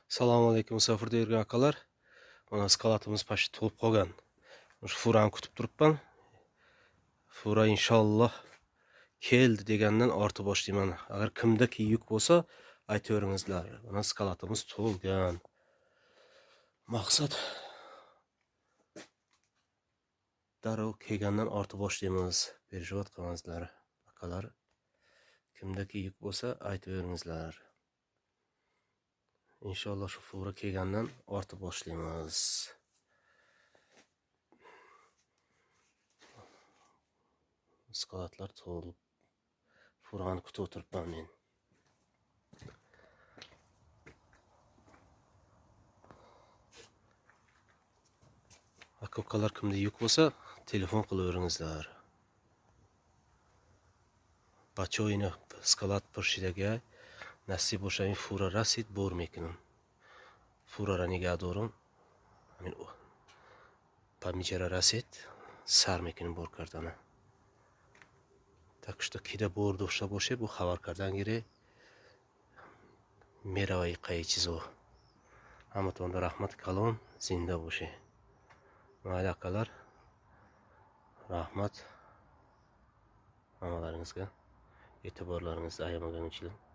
Assalomu alaykum musofir deyilgan akalar. Mana skalatimiz pashti to'lib qolgan. Shu furani kutib turibman. Fura inshaalloh keldi degandan ortib boshlayman. Agar kimdaki yuk bo'lsa, aytaveringizlar. Mana skalatimiz to'lgan. Maqsad darrov kelgandan ortib boshlaymiz. Perjivot qilmangizlar akalar. Kimdaki yuk bo'lsa, aytaveringizlar. İnşallah şu fura kelgandan ortib boshlaymiz. Skalatlar to'lib furani kutib o'tiribman men. Aka-ukalar kimda yuk bo'lsa, telefon qilaveringizlar. Bachoyni skalat pirshidaga nasib bo'lsa, fura rasid bormekinim. Fura negadorim. Men помечера rasid sarmekinim bor kardana. Так что кида бордо боше бу хабар кардангире меравай қайчизо. Ҳаматонда рахмат калон зинда боше. Майли акалар, rahmat hamalaringizga, e'tiborlaringizni ayamagan uchun